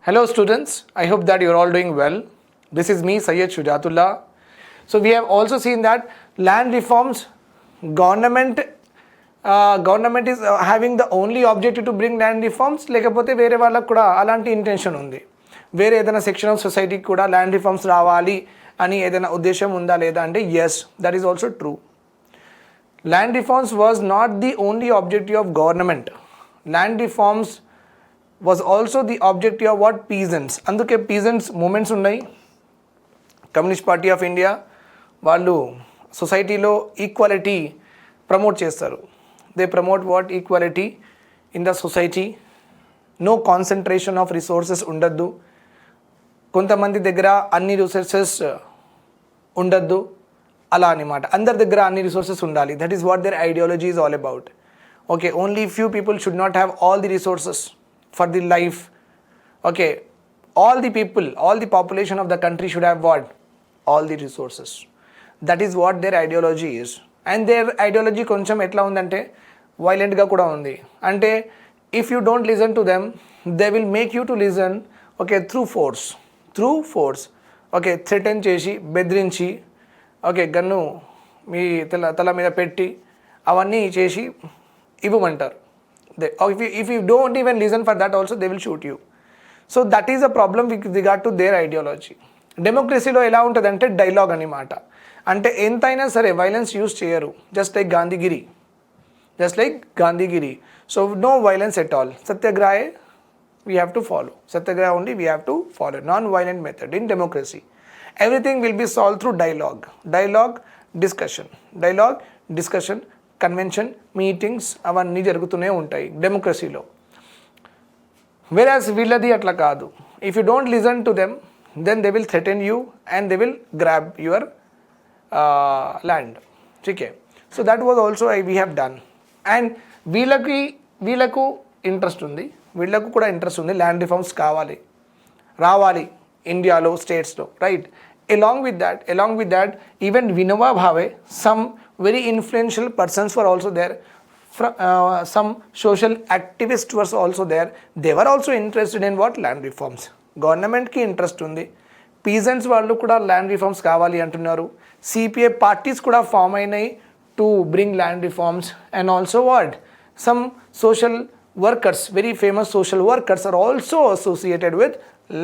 Hello students, I hope that you are all doing well. This is me, Shujatullah. So we have also seen that land reforms, government is having the only objective to bring land reforms, లేకపోతే వేరే వాళ్ళకు కూడా అలాంటి intention ఉంది. వేరే ఏదైనా section of సొసైటీకి కూడా ల్యాండ్ రిఫార్మ్స్ రావాలి అని ఏదైనా ఉద్దేశం ఉందా లేదా అంటే yes, that is also true. Land reforms was not the only objective of government. Land reforms was also the objective of what? Peasants. అందుకే peasants మూమెంట్స్ ఉన్నాయి. కమ్యూనిస్ట్ పార్టీ ఆఫ్ ఇండియా వాళ్ళు సొసైటీలో ఈక్వాలిటీ ప్రమోట్ చేస్తారు. They promote what? Equality in the society. No concentration of resources ఉండద్దు, కొంతమంది దగ్గర అన్ని resources ఉండద్దు అలా అనమాట. అందరి దగ్గర అన్ని రిసోర్సెస్ ఉండాలి. That is what their ideology is all about. Okay, only few people should not have all the resources for the life. Okay, all the people, all the population of the country should have what? All the resources. That is what their ideology is. And their ideology కొంచెం ఎట్లా ఉందంటే వైలెంట్గా కూడా ఉంది. అంటే if you don't listen to them, they will make you to listen, okay, through force. Okay, threaten చేసి బెదిరించి, okay, gun మీ తల మీద పెట్టి అవన్నీ చేసి ఇవ్వమంటారు. If you don't even listen for that also, they will shoot you. So that is a problem with regard to their ideology. డెమోక్రసీలో ఎలా ఉంటుందంటే డైలాగ్ అనమాట. అంటే ఎంతైనా సరే వైలెన్స్ యూజ్ చేయరు. Just like Gandhigiri. So no violence at all. Satyagraha we have to follow. Satyagraha only we have to follow. Non-violent method in democracy. Everything will be solved through dialogue, discussion, convention, meetings అవన్నీ జరుగుతూనే ఉంటాయి డెమోక్రసీలో. Whereas వీళ్ళది అట్లా కాదు. If you don't listen to them, then they will threaten you and they will grab your land. Okay, so that was also we have done. And వీళ్ళకు interest ఉంది, వీళ్ళకు కూడా ఇంట్రెస్ట్ ఉంది ల్యాండ్ రిఫార్మ్స్ రావాలి ఇండియాలో, స్టేట్స్లో, right. Along with that, even Vinoba Bhave, some very influential persons were also there. Some social activists were also there. They were also interested in what? Land reforms. Government ki interest undi. Peasants vallu kuda land reforms kavali antunnaru. CPA parties kuda form ayinayi to bring land reforms. And also what? Some social workers, very famous social workers are also associated with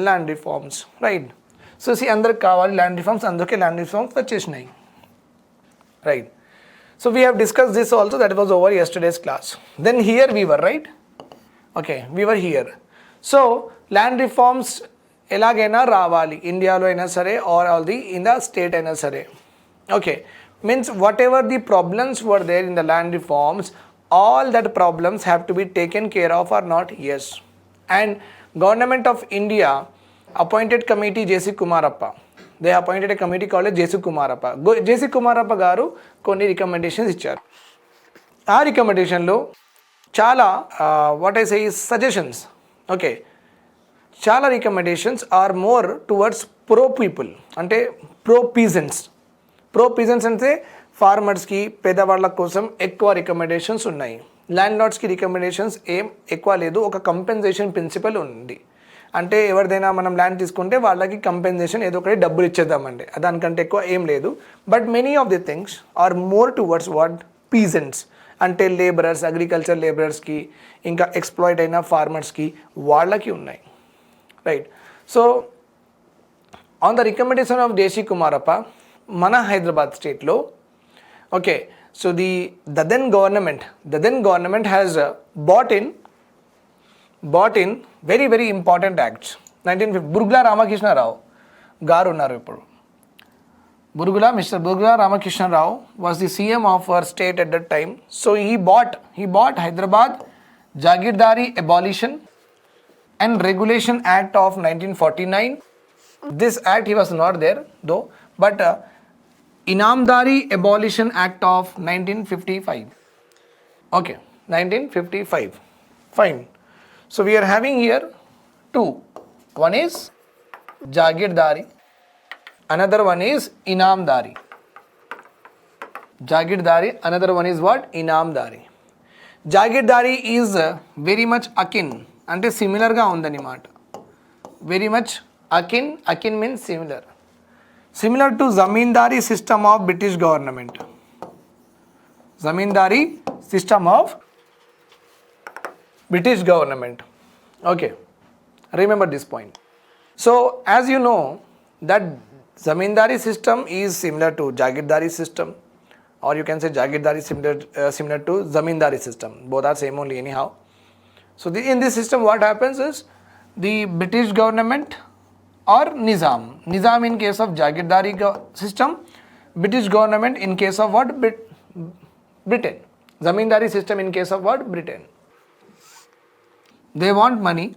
land reforms, right? So అందరికి కావాలి land reforms, అందుకే land reforms వచ్చేసినాయి, right. So we have discuss this also, that was over yesterday's class. Then here we were, right. Okay, we were here. So land reforms ఎలాగైనా రావాలి, ఇండియాలో అయినా సరే or all the in the state అయినా సరే. Okay, means whatever the problems were there in the land reforms, all that problems have to be taken care of or not? Yes. And government of India appointed committee JC Kumarappa. They appointed a committee called JC Kumarappa. JC Kumarappa గారు కొన్ని recommendations ఇచ్చారు. ఆ రికమెండేషన్లో చాలా what I say suggestions, okay, చాలా recommendations are more towards pro people, అంటే pro peasants అంటే ఫార్మర్స్కి, పేదవాళ్ళ కోసం ఎక్కువ రికమెండేషన్స్ ఉన్నాయి. ల్యాండ్ లార్డ్స్కి రికమెండేషన్స్ ఏం ఎక్కువ లేదు. ఒక కంపెన్సేషన్ ప్రిన్సిపల్ ఉంది. అంటే ఎవరిదైనా మనం ల్యాండ్ తీసుకుంటే వాళ్ళకి కంపెన్సేషన్ ఏదో ఒకటి డబ్బులు ఇచ్చేద్దామండి, దానికంటే ఎక్కువ ఏం లేదు. But many of the things are more towards what? Peasants, అంటే లేబరర్స్, అగ్రికల్చర్ లేబరర్స్కి, ఇంకా ఎక్స్ప్లాయిట్ అయిన ఫార్మర్స్కి, వాళ్ళకి ఉన్నాయి, right. So on the recommendation of JC Kumarappa, మన హైదరాబాద్ స్టేట్లో, okay, so the then government has bought in very very important acts. 1950 Burgula Ramakrishna Rao garu ఉన్నారు ఇప్పుడు. Mister Burgula Ramakrishna Rao was the CM of our state at that time. So he bought Hyderabad Jagirdari Abolition and Regulation Act of 1949. This act he was not there though, but Inamdari Abolition Act of 1955. Okay, 1955. Fine. So we are having here two. One is Jagirdari, another one is Inamdari. Another one is what? Inamdari. Jagirdari is very much akin, అంటే సిమిలర్గా ఉందన్నమాట. very much akin means similar to zamindari system of British government. Zamindari system of British government. Okay, remember this point. So as you know that zamindari system is similar to Jagirdari system, or you can say Jagirdari similar to zamindari system. Both are same only anyhow. So in this system what happens is the British government or Nizam in case of Jagirdari system, British government in case of what? Britain. Zamindari system in case of what? Britain. They want money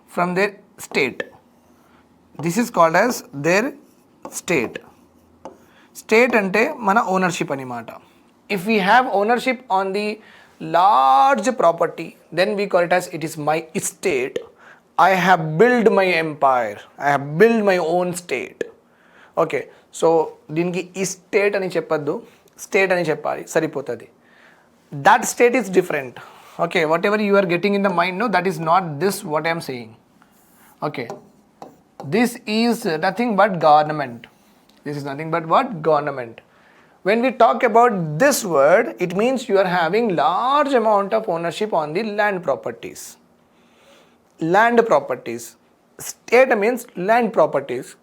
from their state. This is called as their state. State ante mana ownership animata. If we have ownership on the large property, then we call it as it is my estate. I have built my empire. I have built my own state. Okay. So దీనికి estate అని చెప్పొద్దు, state అని చెప్పాలి, సరిపోతుంది. That state is different. Okay, whatever you are getting in the mind, no, that is not this what I am saying. Okay, this is nothing but government. This is nothing but what? Government. When we talk about this word, it means you are having large amount of ownership on the land properties. Land properties. State means land properties.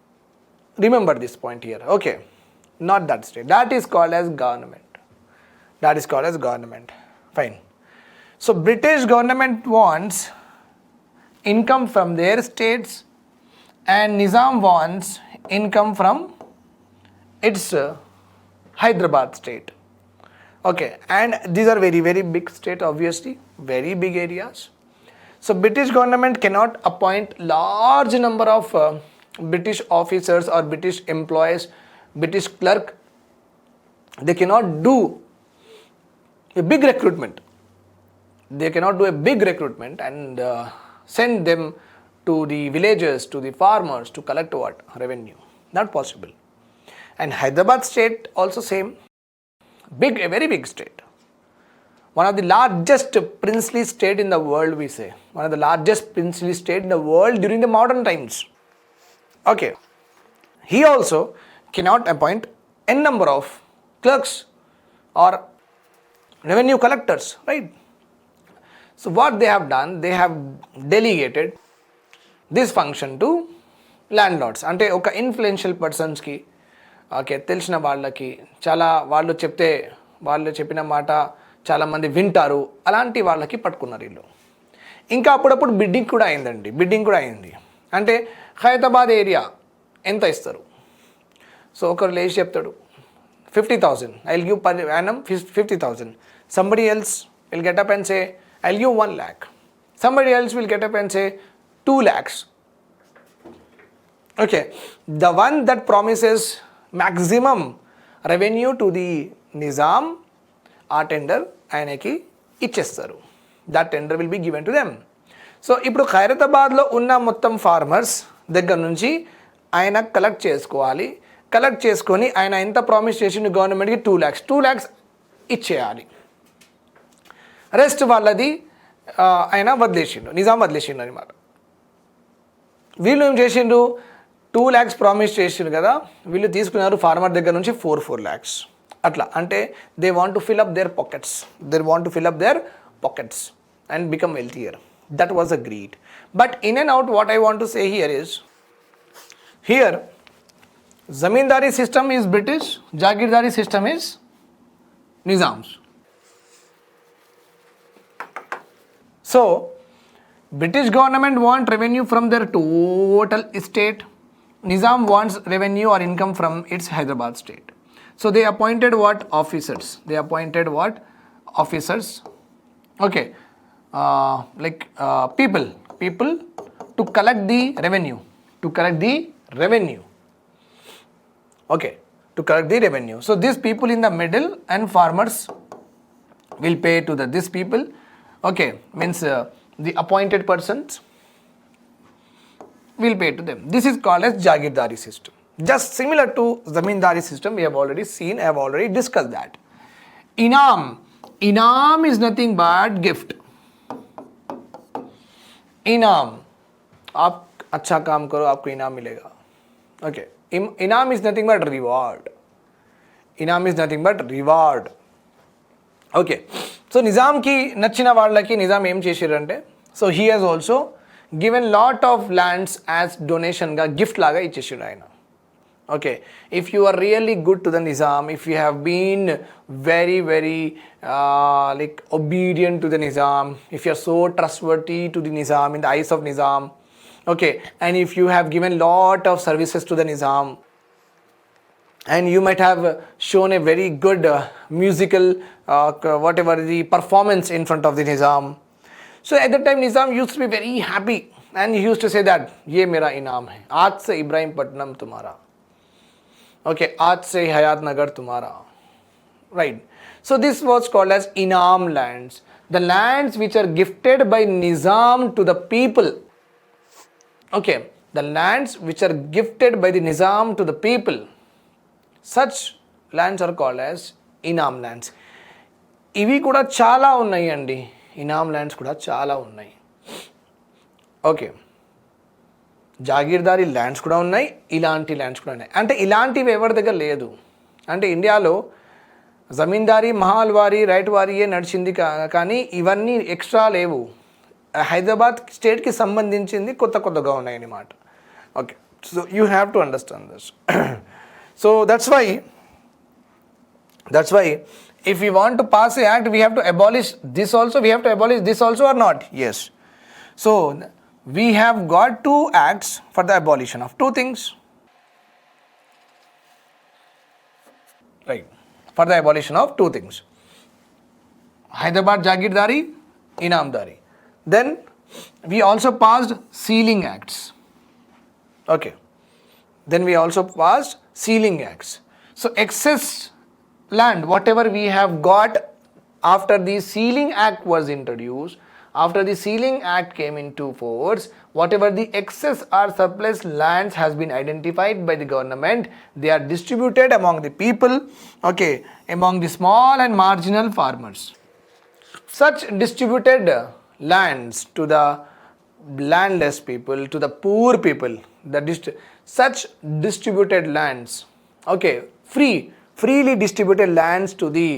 Remember this point here. Okay, not that state. That is called as government. That is called as government. Fine. So British government wants income from their states and Nizam wants income from its Hyderabad state. Okay, and these are very, very big state, obviously, very big areas. So British government cannot appoint large number of British officers or British employees, British clerk. They cannot do a big recruitment. They cannot do a big recruitment and send them to the villages, to the farmers to collect what? Revenue. Not possible. And Hyderabad state also same. Big, a very big state. One of the largest princely state in the world, we say. One of the largest princely state in the world during the modern times. Okay. He also cannot appoint n number of clerks or revenue collectors, right? So what they have done, they have delegated this function to landlords. అంటే ఒక influential పర్సన్స్కి, okay, తెలిసిన వాళ్ళకి, చాలా వాళ్ళు చెప్పిన మాట చాలామంది వింటారు, అలాంటి వాళ్ళకి పట్టుకున్నారు వీళ్ళు. ఇంకా అప్పుడప్పుడు బిడ్డింగ్ కూడా అయింది. అంటే హైదరాబాద్ ఏరియా ఎంత ఇస్తారు? సో ఒకరు లేచి చెప్తాడు 50,000, I will give per annum 50,000. Somebody else will get up and say, I will give 1 lakh. Somebody else will get up and say 2 lakhs. Okay, the one that promises maximum revenue to the Nizam, ఆ tender ఆయనకి ఇచ్చేస్తారు. That tender will be given to them. So ఇప్పుడు ఖైరతాబాద్లో ఉన్న మొత్తం farmers దగ్గర నుంచి ఆయన collect చేసుకొని ఆయన ఎంత ప్రామిస్ చేసిండు గవర్నమెంట్కి 2 lakhs ఇచ్చేయాలి. రెస్ట్ వాళ్ళది ఆయన నిజాం వదిలేసిండు అనమాట. వీళ్ళు ఏం చేసిండ్రు? 2 lakhs ప్రామిస్ చేసిండ్రు కదా, వీళ్ళు తీసుకున్నారు ఫార్మర్ దగ్గర నుంచి 4 lakhs. అట్లా అంటే they want to fill up their pockets and become wealthier. That was agreed. But in and out, what I want to say here is, here Zamindari system is British, Jagirdari system is Nizam's. So British government want revenue from their total estate. Nizam wants revenue or income from its Hyderabad state. So they appointed what? Officers. Okay. People to collect the revenue. Okay, to collect the revenue. So these people in the middle and farmers will pay to these people. Okay, means the appointed persons will pay to them. This is called as Jagirdari system. Just similar to Zamindari system, we have already seen, I have already discussed that. Inam is nothing but gift. Inam. आप अच्छा काम करो, आपको इनाम मिलेगा. Okay, इनाम is nothing but reward. Inam is nothing but reward. Okay, so నిజాంకి నచ్చిన వాళ్ళకి నిజాం ఏం చేసిరంటే, so he has also given lot of lands as డొనేషన్గా, గిఫ్ట్ లాగా ఇచ్చేసాడు ఆయన. Okay, if you are really good to the Nizam, if you have been very very like obedient to the Nizam, if you are so trustworthy to the Nizam in the eyes of Nizam, okay, and if you have given lot of services to the Nizam, and you might have shown a very good musical whatever the performance in front of the Nizam. So at that time Nizam used to be very happy and he used to say that ye mera inam hai, aaj se Ibrahimpatnam tumhara, okay, aaj se Hayat Nagar tumhara, right? So this was called as inam lands, the lands which are gifted by Nizam to the people. Okay, the lands which are gifted by the Nizam to the people, such lands are called as inam lands. ఇవి కూడా చాలా ఉన్నాయి అండి, ఇనామ్ lands కూడా చాలా ఉన్నాయి. Okay, jagirdari lands కూడా ఉన్నాయి, ఇలాంటి ల్యాండ్స్ కూడా ఉన్నాయి. అంటే ఇలాంటివి ఎవరి దగ్గర లేదు. అంటే ఇండియాలో జమీందారీ మహల్వారీ రైట్ వారీయే నడిచింది, కానీ ఇవన్నీ ఎక్స్ట్రా లేవు. హైదరాబాద్ స్టేట్కి సంబంధించింది కొత్త కొత్తగా ఉన్నాయి అన్నమాట. Okay, so you have to understand this. So that's why if we want to pass a act, we have to abolish this also, we have to abolish this also or not? Yes. So we have got two acts for the abolition of two things. Right. For the abolition of two things. Hyderabad Jagirdari, Inamdari. Then we also passed sealing acts. Okay. Then we also passed sealing acts. So excess land, whatever we have got after the sealing act was introduced, after the sealing act came into force, whatever the excess or surplus lands has been identified by the government, they are distributed among the people, okay, among the small and marginal farmers. Such distributed lands to the landless people, to the poor people, such distributed lands, okay, freely distributed lands to the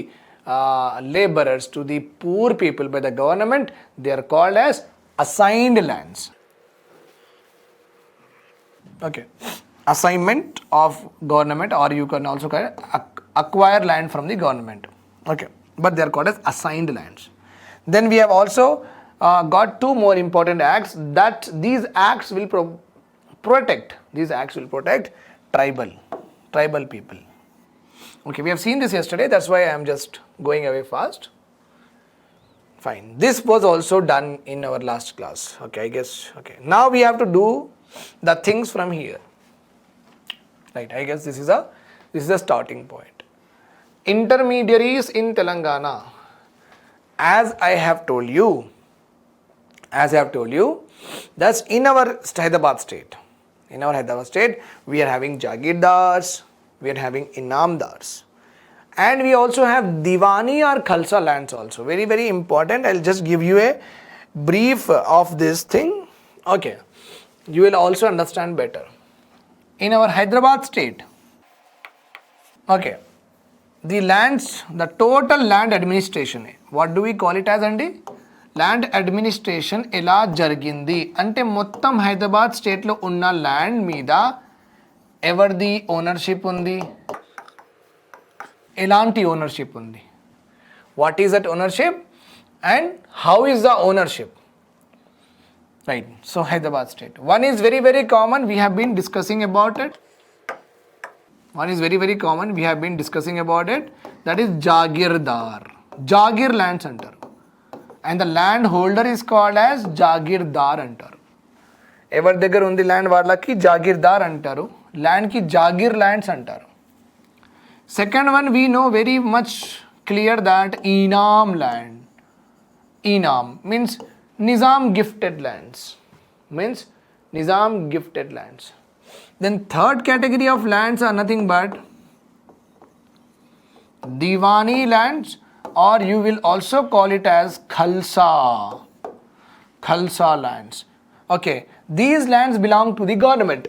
laborers, to the poor people by the government, they are called as assigned lands. Okay, assignment of government, or you can also call it acquire land from the government. Okay, but they are called as assigned lands. Then we have also got two more important acts, that these acts will protect tribal people. Okay, we have seen this yesterday, that's why I am just going away fast. Fine, this was also done in our last class. Okay, I guess. Okay, now we have to do the things from here. Right, I guess this is a starting point. Intermediaries in Telangana, as I have told you, that's in our Hyderabad state. In our Hyderabad state, we are having Jagirdars, we are having Inamdars, and we also have Diwan-i-Khalsa lands also. Very, very important. I'll just give you a brief of this thing. Okay, you will also understand better. In our Hyderabad state, okay, the lands, the total land administration, what do we call it as, Andy? Land administration ఎలా జరిగింది అంటే మొత్తం హైదరాబాద్ స్టేట్లో ఉన్న land మీద ఎవరిది ownership ఉంది, ఎలాంటి ఓనర్షిప్ ఉంది, what is that ownership and how is the ownership, right? So Hyderabad state, one is very very common, we have been discussing about it. One is very very common, we have been discussing about it, that is Jagirdar. Jagir lands antaru, and the land holder is called as Jagirdar antaru. ఎవరి దగ్గర ఉంది land వాళ్ళకి జాగీర్దార్ అంటారు, ల్యాండ్కి జాగీర్ lands అంటారు. Second one we know very much clear that inam land. Inam means Nizam gifted lands, means Nizam gifted lands. Then third category of lands are nothing but Diwan-i lands, or you will also call it as Khalsa lands. Okay, these lands belong to the government,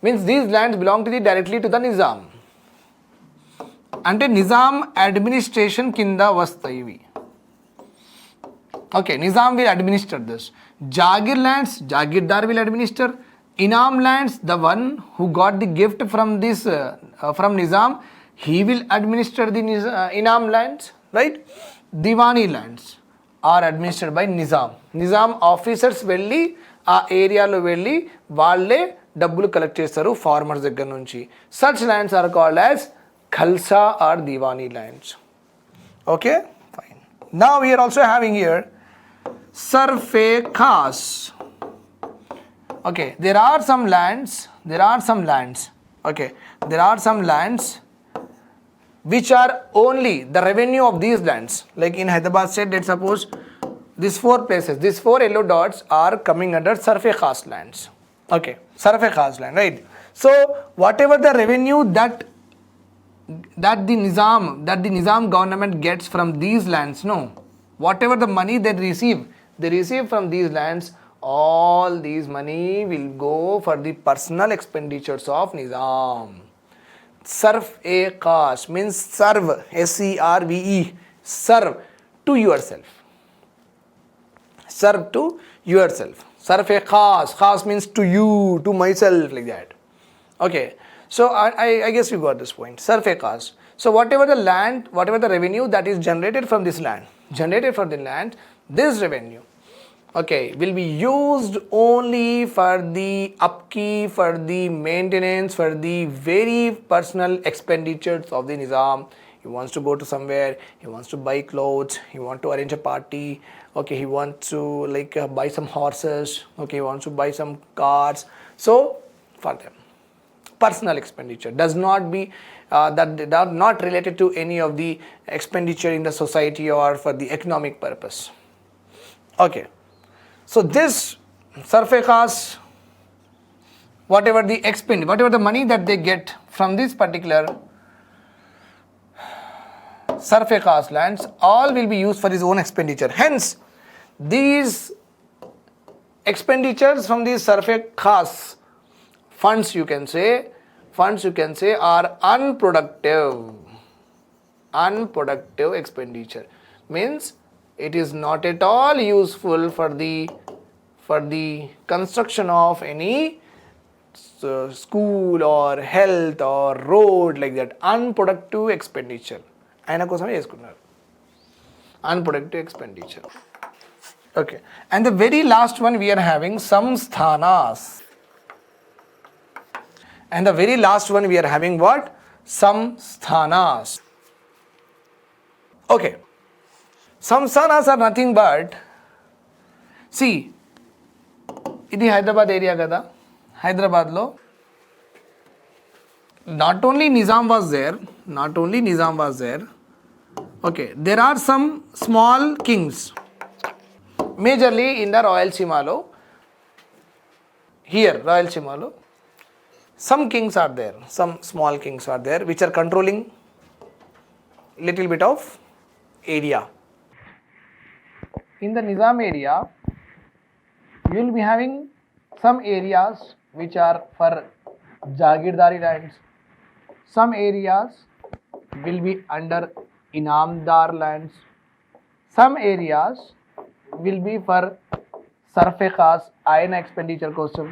means these lands belong to the directly to the Nizam. అంటే Nizam administration కింద వస్తాయి ఇవి. Okay, Nizam will administer this. Jagir lands, Jagirdar will administer. Inam lands, the one who got the gift from this from Nizam, he will administer the Inam lands, right? Diwan-i lands are administered by Nizam. Nizam officers వెళ్ళి ఆ ఏరియాలో వెళ్ళి వాళ్ళే డబ్బులు collect చేస్తారు farmers దగ్గర నుంచి. Such lands are called as Khalsa or Diwan-i lands. Okay, fine. Now we are also having here Sarf-e-Khas. Okay, there are some lands. Okay, there are some lands which are only the revenue of these lands. Like in Hyderabad state, let's suppose these 4 places, these 4 yellow dots are coming under Sarf-e-Khas lands. Okay, Sarf-e-Khas land, right? So whatever the revenue that the Nizam government gets from these lands, no, whatever the money they receive from these lands, all these money will go for the personal expenditures of Nizam. Sarf-e-Khas means serve, S-E-R-V-E, serve to yourself. Serve to yourself. Sarf-e-Khas, Khas means to you, to myself, like that. Okay, so I guess you got this point. Sarf-e-Khas. So whatever the land, whatever the revenue that is generated from this land, this revenue, okay, will be used only for the upkeep, for the maintenance, for the very personal expenditures of the Nizam. He wants to go to somewhere, he wants to buy clothes, he wants to arrange a party, okay, he wants to buy some horses, okay, he wants to buy some cars. So for them, personal expenditure does not be that are not related to any of the expenditure in the society or for the economic purpose. Okay, so this Sarf-e-Khas, whatever the money that they get from this particular Sarf-e-Khas lands, all will be used for his own expenditure. Hence, these expenditures from these Sarf-e-Khas funds, you can say, are unproductive expenditure. Means it is not at all useful for the construction of any school or health or road, like that. Unproductive expenditure. ఆయన కోసమే చేసుకున్నారు unproductive expenditure. Okay, and the very last one we are having Samsthanas. And the very last one we are having what? Samsthanas. Okay, Samsthanas are nothing but, see, ఇది Hyderabad area కదా. హైదరాబాద్లో not only Nizam was there, okay, there are some small kings, majorly in the Royalseemalo. Here Royalseemalo, some kings are there, some small kings are there which are controlling little bit of area. In the Nizam area, you will be having some areas which are for Jagirdari lands. Some areas will be under Inamdar lands. Some areas will be for Sarf-e-Khas, iron expenditure కోసం.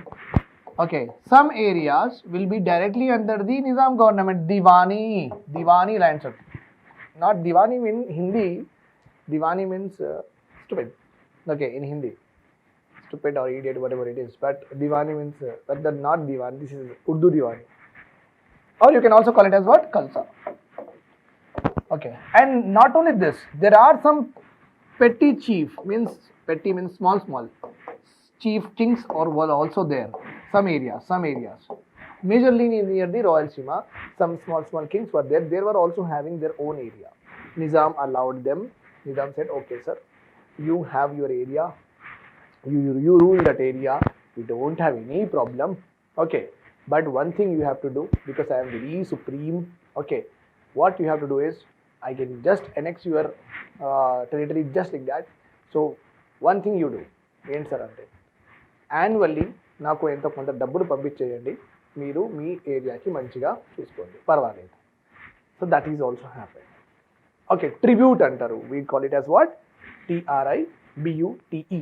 Okay, some areas will be directly under the Nizam government, Diwan-i lands. Not Diwani mean Hindi. Diwani means stupid. Okay, in Hindi, stupid or idiot, whatever it is. But Diwani means but that not Diwan. This is Urdu Diwani. Or you can also call it as what? Khalsa. Okay, and not only this, there are some petty chief, means petty means small chief kings or were also there. Some areas, majorly near the Royalseema, some small kings were there. They were also having their own area. Nizam allowed them. Nizam said, okay sir, you have your area, you rule that area, we don't have any problem. Okay, but one thing you have to do, because I am very supreme, okay, what you have to do is, I can just annex your territory just like that. So one thing you do, ఏంటి sir అంటే, annually నాకు ఎంతో కొంత డబ్బులు పంపించేయండి, మీరు మీ ఏరియాకి మంచిగా చూసుకోండి, పర్వాలేదు. So that is also happen. Okay, tribute అంటారు. We call it as what? TRIBUTE,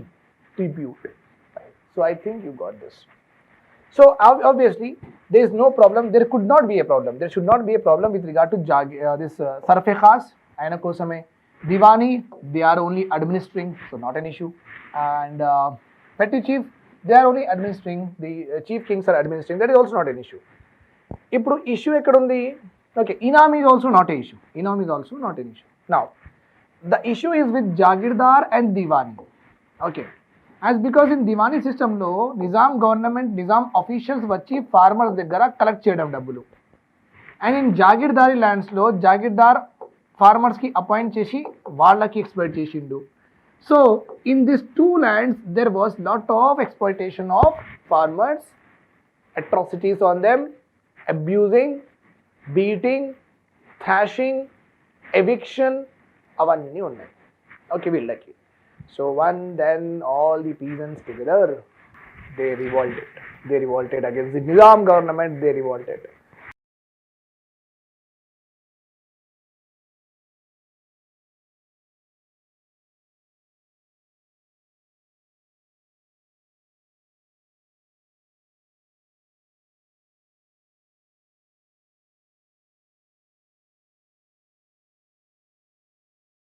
tribute. So I think you got this. So obviously there is no problem, there could not be a problem, there should not be a problem with regard to this Sarf-e-Khas. Ayana kosame Diwani, they are only administering, so not an issue. And petty chief, they are only administering, the chief kings are administering, that is also not an issue. Ippudu issue ekkadundi? Okay, Inam is also not an issue. Inam is also not an issue. Now, the issue is with Jagirdar and Diwan-i. Okay. As because in Diwan-i system lo Nizam government, Nizam officials vachi farmers daggara collect cheyadam dabbulu. And in Jagirdari lands lo Jagirdar farmers ki appoint chesi vallaki exploit chesindu. So in these two lands there was lot of exploitation of farmers, atrocities on them, abusing, beating, thrashing, eviction, avanni unnai. Okay, villaki. So then all the peasants together, they revolted. They revolted against the Nizam government, they revolted.